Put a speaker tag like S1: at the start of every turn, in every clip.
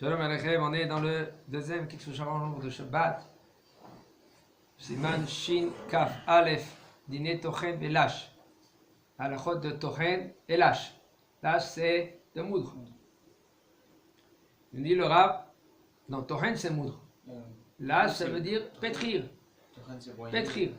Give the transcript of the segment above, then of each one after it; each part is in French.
S1: Shalom Aleichem, on est dans le deuxième Kiksou de Shabbat. Siman Shin Kaf Aleph, Dîner Tochen et Lâche. Halachot de Tochen et Lâche. Lâche, c'est de moudre. Il dit le Rav, non, Tochen c'est moudre. Lâche, ça veut dire pétrir. Pétrir.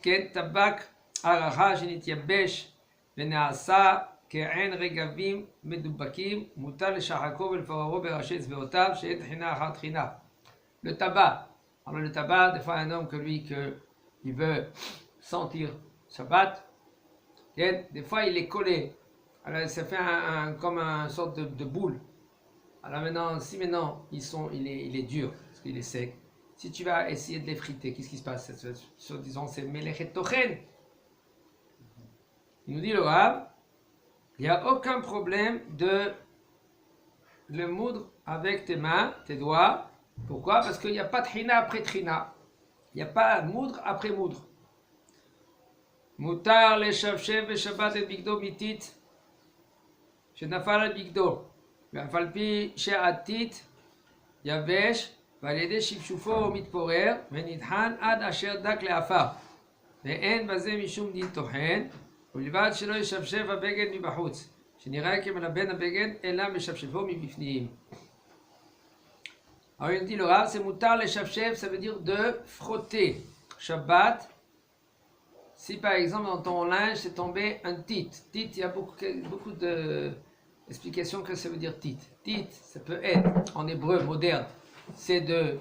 S1: כן טבק ערכה שנתייבש ונעשה כעין רגבים מדובקים, מותר לשחקו ולפוררו בראשי אצבעותיו, שאין תחינה אחר תחינה. Le tabac. Alors le tabac, des fois un homme que lui, il veut sentir Shabbat, des fois il est collé. Alors ça fait comme une sorte de boule. Alors maintenant, si maintenant il est dur, parce qu'il est sec, si tu vas essayer de l'effriter, qu'est-ce qui se passe? Disons, c'est Melechet Tochen. Il nous dit le Rav, il n'y a aucun problème de le moudre avec tes mains, tes doigts. Pourquoi? Parce qu'il n'y a pas de trina après trina. Il n'y a pas de moudre après moudre. Mutar le shavshev shabbat et bigdo mitit. Shenafal bigdo. Ve'afalpi she'atit yavesh. ועל ידי שפשופו הוא מתפורר ונטחן עד אשר דק לעפר ואין בזה משום דין טוחן ובלבד שלא ישפשף הבגד מבחוץ שנראה כמלבן הבגד אלא משפשפו מבפנים. Alors il dit le Rav, c'est mutar le shafshef, ça veut dire de frotter. Shabbat, si par exemple dans ton linge c'est tombé un tit, il y a beaucoup d'explications que ça veut dire tit. Tit, ça peut être en hébreu moderne, c'est du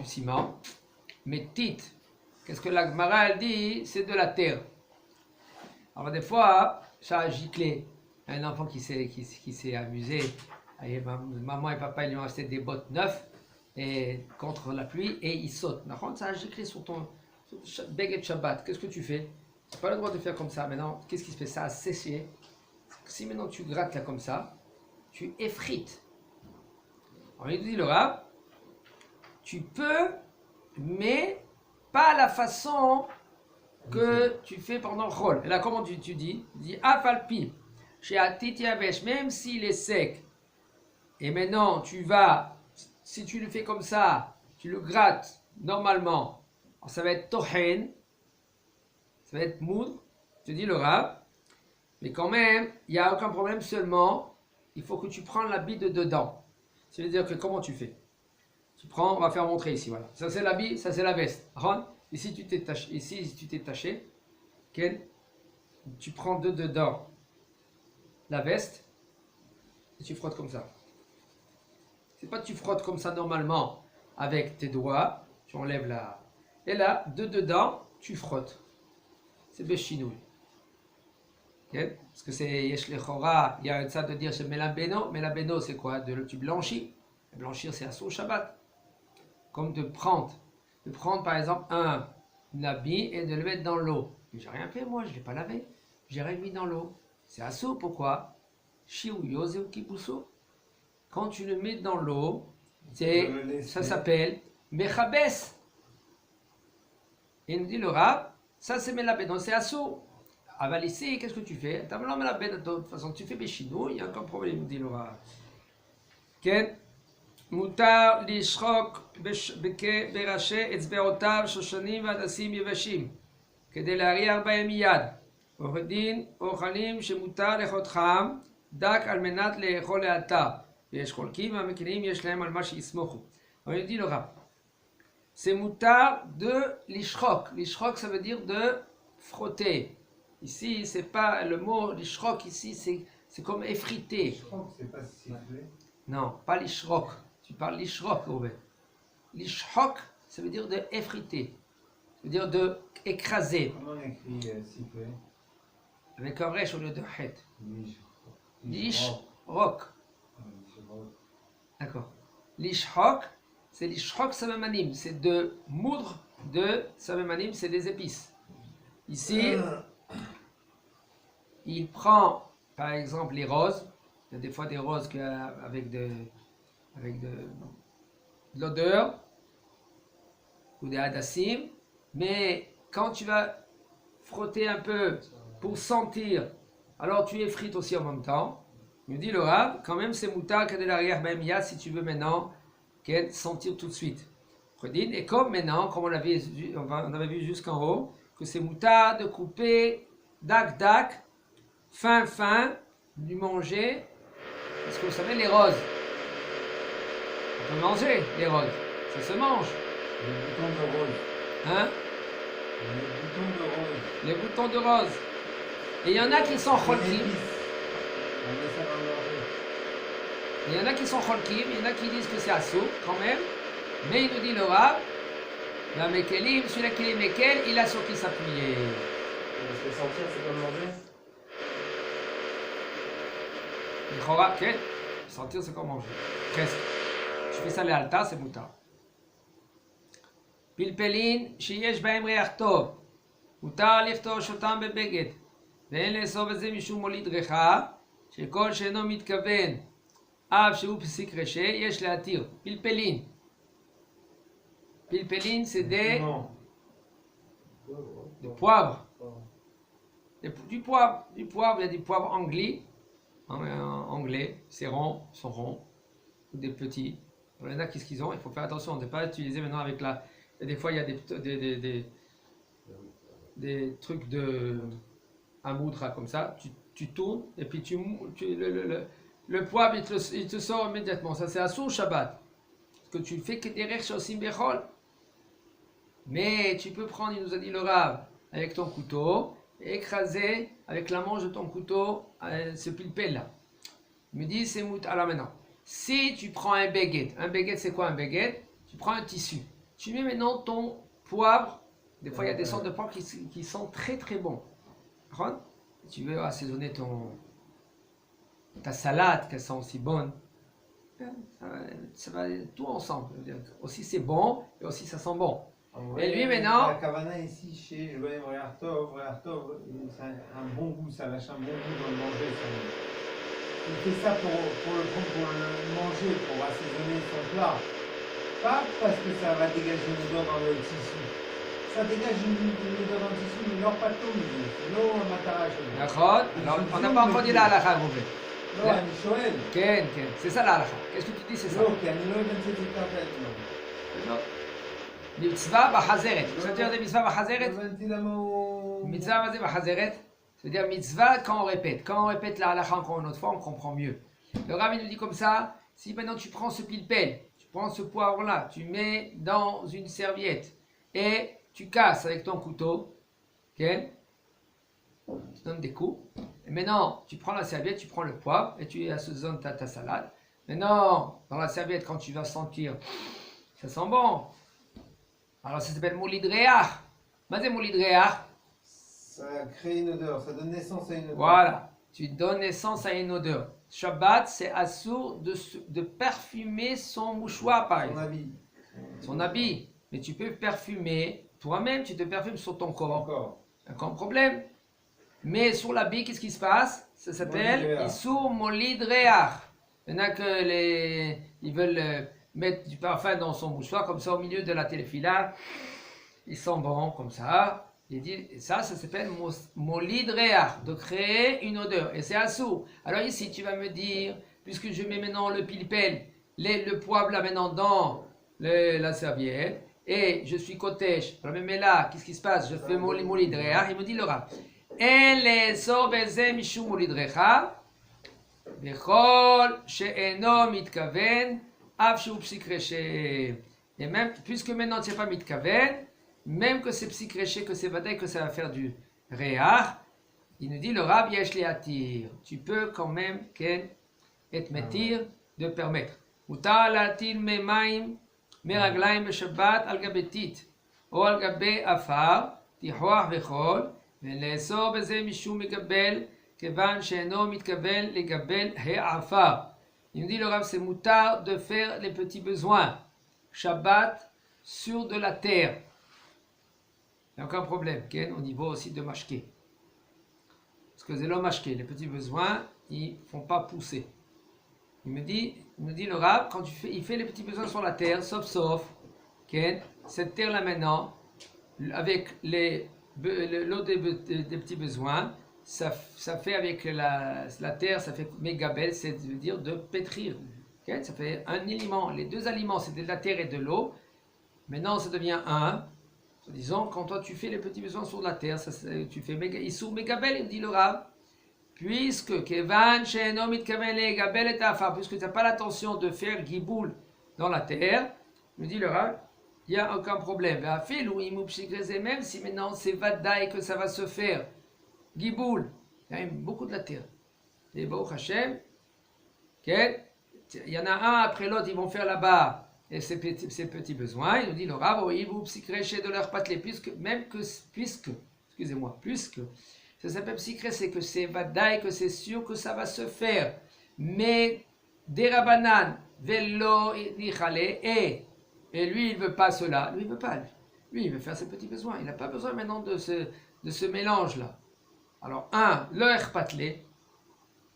S1: ciment. Mais tit, qu'est-ce que la Gemara elle dit? C'est de la terre. Alors des fois, ça a giclé. Un enfant qui s'est amusé, et maman et papa ils lui ont acheté des bottes neuves et contre la pluie et il saute. Ça a giclé sur ton baguette Shabbat. Qu'est-ce que tu fais? Tu n'as pas le droit de faire comme ça. Maintenant, qu'est-ce qui se fait? Ça a séché. Si maintenant tu grattes là comme ça, tu effrites. Alors il dit le Rav, tu peux, mais pas la façon que tu fais pendant le Chol. Et là, comment tu dis? Tu dis Afalpi, chez Atit Yavesh, même s'il est sec, et maintenant tu vas, si tu le fais comme ça, tu le grattes normalement, alors ça va être Tochen, ça va être moudre, tu dis le Rav, mais quand même, il n'y a aucun problème, seulement, il faut que tu prennes l'habit de dedans. Ça veut dire que comment tu fais? Tu prends, on va faire montrer ici, voilà. Ça c'est l'habit, ça c'est la veste. Ici tu t'es taché, tu prends de dedans la veste et tu frottes comme ça. C'est pas que tu frottes comme ça normalement avec tes doigts, tu enlèves la... Et là, de dedans, tu frottes. C'est béchinouille. Parce que c'est Yesh Lechora, il y a ça de dire c'est Melabeno. Melabeno c'est quoi? Tu blanchis. Blanchir c'est Asur Shabbat. Comme de prendre par exemple un habit et de le mettre dans l'eau. J'ai rien fait moi, je ne l'ai pas lavé. J'ai rien mis dans l'eau. C'est Asur, pourquoi? Shiu Yoseu Kibuso. Quand tu le mets dans l'eau, ça s'appelle Mechabes. Et il nous dit le Rav, ça c'est Melabeno, c'est Asur. Aval ici, qu'est-ce que tu fais? De toute façon, tu fais Béchinou, il n'y a aucun problème, dit le Rav. Ken, mutar lishrok beraché etzbeotav shoshanim vadasim yevashim, כדי להריח בהם מיד. עורך דין אוכלים שמותר לחותכם דק על מנת לאכול לאלתר. ויש חולקים והמקנאים יש להם על מה שיסמוכו. אבל il dit le Rav, c'est mutar de lishrok. Lishrok, ça veut dire de frotter. Ici, c'est pas le mot lishrok, ici, c'est comme effriter.
S2: Lishrok, c'est pas siffler.
S1: Non, pas lishrok. Tu parles lishrok, Rouvet. Lishrok, ça veut dire de effriter. Ça veut dire de écraser.
S2: Comment on écrit siffler?
S1: Avec un resh au lieu de het.
S2: Lishrok.
S1: D'accord. Lishrok, c'est lishrok samemanim. C'est de moudre de samemanim, c'est des épices. Ici, il prend par exemple les roses. Il y a des fois des roses avec de l'odeur ou des hadassim, mais quand tu vas frotter un peu pour sentir, alors tu effrites aussi en même temps. Il me dit le Rav, quand même c'est moutar que de l'arrière même yad si tu veux maintenant qu'elle sentir tout de suite. Redine, et comme maintenant, comme on avait vu jusqu'en haut, que c'est moutar de couper dac fin du manger, parce que vous savez les roses, on peut manger les roses, ça se mange.
S2: Les boutons de rose.
S1: Hein?
S2: Les boutons de rose.
S1: Les boutons de rose. Et il y en a qui sont
S2: Les
S1: cholkim.
S2: épices. On met ça dans le manger.
S1: Il y en a qui sont cholkim, il y en a qui disent que c'est assour quand même. Mais il nous dit le Rav, la Mekelim, celui-là qui est Mekel, il a sur qui s'appuyer.
S3: Parce que sentir, c'est comme manger.
S1: Il croira que sentir c'est comme manger. Presque. Je fais ça les altas, c'est moutar. פלפלין שיש בהם ריח טוב, מותר לכתוש אותם בבגד, ואין לאסור בזה משום מוליד ריחה, שכל שאינו מתכוון, אף שהוא פסיק רשע, יש להתיר. פלפלין. פלפלין c'est des poivres. Du poivre, il y a du poivre anglais, c'est rond, ils sont ronds, ou des petits. Il y en a qu'est-ce qu'ils ont, il faut faire attention, on ne peut pas utiliser maintenant avec la... Et des fois il y a des trucs de amoudra comme ça, tu tournes et puis le poivre il te sort immédiatement, ça c'est assour Shabbat. Parce que tu fais que des rechs aussi bechol. Mais tu peux prendre, il nous a dit le Rav, avec ton couteau, et écraser avec la manche de ton couteau ce pilpel là. Il me dit c'est mout. Alors maintenant, si tu prends un baguette c'est quoi un baguette? Tu prends un tissu. Tu mets maintenant ton poivre. Des fois il y a des sortes de poivres qui sont très très bons. Tu veux assaisonner ta salade, qu'elle sent aussi bonne. Ça va tout ensemble. Aussi c'est bon et aussi ça sent bon. Et lui maintenant.
S2: La kavana ici chez Rehartov, c'est un bon goût, ça lâche un bon goût dans le manger. Il fait ça pour le manger, pour assaisonner son plat. Pas parce que ça va dégager une odeur dans le tissu. Ça dégage une odeur dans le tissu, mais leur pas tout, c'est l'eau matarache.
S1: D'accord. Alors on n'a pas encore dit la halakha, mon frère.
S2: לא, אני שואל.
S1: כן, c'est ça la halakha. Qu'est-ce que tu dis, c'est ça?
S2: לא, כי אני לא הבנתי את זה ככה.
S1: לא. מצווה בחזרת. Ça veut dire des mitzvahs בחזרת?
S2: לא הבנתי למה הוא...
S1: Mitzvah, מה זה בחזרת? C'est-à-dire mitzvah quand on répète. Quand on répète la halakha encore une autre fois, on comprend mieux. Le Rav nous dit comme ça, si maintenant tu prends ce pilpel, tu prends ce poivre-là, tu mets dans une serviette et tu casses avec ton couteau, ok? Tu donnes des coups. Et maintenant, tu prends la serviette, tu prends le poivre et tu assaisonnes ta salade. Maintenant, dans la serviette, quand tu vas sentir, ça sent bon. Alors ça s'appelle moulid reach. Qu'est-ce que moulid reach?
S2: Ça crée une odeur, ça donne naissance à une odeur.
S1: Voilà, tu donnes naissance à une odeur. Shabbat, c'est assour de parfumer son mouchoir, par exemple.
S2: Son habit.
S1: Son habit. Mais tu peux parfumer, toi-même, tu te parfumes sur ton corps.
S2: Encore.
S1: Aucun problème. Mais sur l'habit, qu'est-ce qui se passe? Ça s'appelle Issour Molid Reach. Il y en a ils veulent mettre du parfum dans son mouchoir, comme ça au milieu de la téléphila. Ils sont bons, comme ça. Il dit, ça s'appelle Molid Reach, de créer une odeur. Et c'est assour. Alors ici, tu vas me dire, puisque je mets maintenant le pilpel, le poivre là maintenant dans la serviette, et je suis kotèche. Alors mais là, qu'est-ce qui se passe? Je fais Molid Reach. Il me dit le Rav. אין לאסור בזה משום מוליד ריחה, וכל שאינו מתכוון, אף שהוא פסיק רשע. Et même, puisque maintenant tu n'es pas מתכוון, même que c'est psik réché, que c'est vadaï, que ça va faire du réach, il nous dit le Rav yesh le'atir. Tu peux quand même être metir de permettre. מותר להטיל מים מרגליים בשבת על גבי טיט, או על גבי עפר, תיחוח וחול, ולאסור בזה משום מקבל, כיוון שאינו מתכוון לקבל העפר. Il nous dit le Rav, c'est moutard de faire les petits besoins. Shabbat sur de la terre. Il n'y a aucun problème, au niveau aussi de mashké. Parce que c'est l'homme mashké, les petits besoins, ils ne font pas pousser. Il nous dit le Rav, quand il fait les petits besoins sur la terre, sauf, cette terre-là maintenant, avec l'eau des petits besoins, ça fait avec la terre, ça fait mégabel, c'est-à-dire de pétrir. Okay? Ça fait un aliment. Les deux aliments, c'est de la terre et de l'eau. Maintenant, ça devient un. Disons, quand toi tu fais les petits besoins sur la terre, tu fais Issur mégabel, il dit le Rav. Puisque Kevan She'eno Mitkaven Legabel et Afar, puisque tu n'as pas l'intention de faire Giboul dans la terre, me dit le Rav, il n'y a aucun problème. Même si maintenant c'est Vadaï que ça va se faire, Giboul, il y a beaucoup de la terre. Et Baruch Hashem, il y en a un après l'autre, ils vont faire là-bas et ces petits besoins. Il nous dit le Rav, de leur patelé, puisque, ça s'appelle psychré, c'est que c'est vadaï, que c'est sûr que ça va se faire. Mais des rabanan, velo nichale, et lui il veut pas cela, lui il veut pas. Lui il veut faire ses petits besoins. Il n'a pas besoin maintenant de ce mélange-là. Alors, le erpatlé,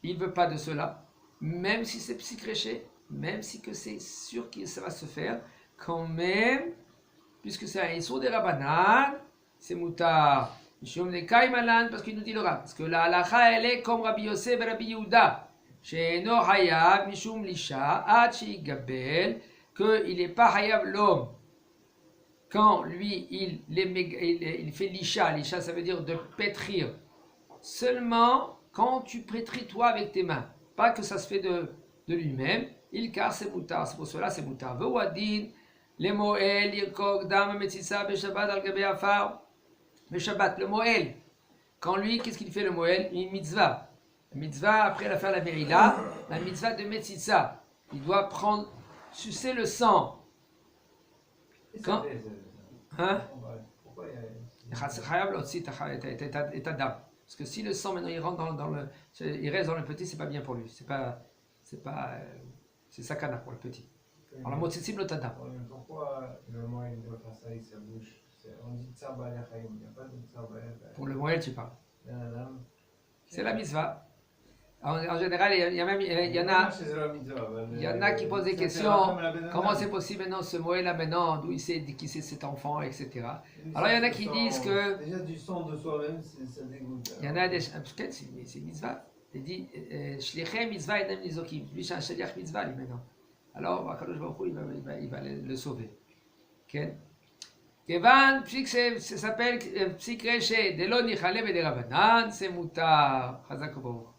S1: il veut pas de cela, même si c'est psychréché, même si que c'est sûr que ça va se faire, quand même, puisque c'est un issur des rabanan, c'est moutard. Parce qu'il nous dit le Rav, parce que la halacha elle est comme Rabbi Yosef et Rabbi Yehuda, she'eno hayav mishum lisha ad she'igabel, qu'il n'est pas hayav l'homme quand lui il fait lisha ça veut dire de pétrir, seulement quand tu pétris toi avec tes mains, pas que ça se fait de lui-même, car c'est moutard, c'est pour cela c'est moutard. Ve'uadin le moel yirkok dam metzitza beshabbat al gabe afar. Le Shabbat, le Moël, quand lui, qu'est-ce qu'il fait le Moël? Une mitzvah. La mitzvah, après la faire la Merila, la mitzvah de Metzitza. Il doit sucer le sang. Quand? Hein?
S2: Pourquoi il y a...
S1: Parce que si le sang maintenant il rentre il reste dans le petit, c'est pas bien pour lui. C'est sakana pour le petit. Alors la motzitzim le tadam.
S2: Pourquoi le Moël doit faire ça avec sa bouche? On dit tsar ba'alei chayim, il n'y a pas de tsar ba'alei chayim.
S1: Pour le Moël, tu parles. C'est la mitzvah. En général, il y en a qui posent des questions. Comment c'est possible maintenant ce Moël là maintenant, d'où il sait qui c'est cet enfant, etc. Alors il y en a qui disent que
S2: déjà du sang de soi-même, ça dégoûte.
S1: Il y en a des c'est mitzvah. Il dit shlichei mitzvah edem nizokim. Lui c'est un shaliach mitzvah lui maintenant. Alors Akadosh Baruch Hu, il va le sauver. Okay? Kevan, ça s'appelle psychré chez Delo Nichale Bede Rabanan, c'est moutard. Chazak Baruch.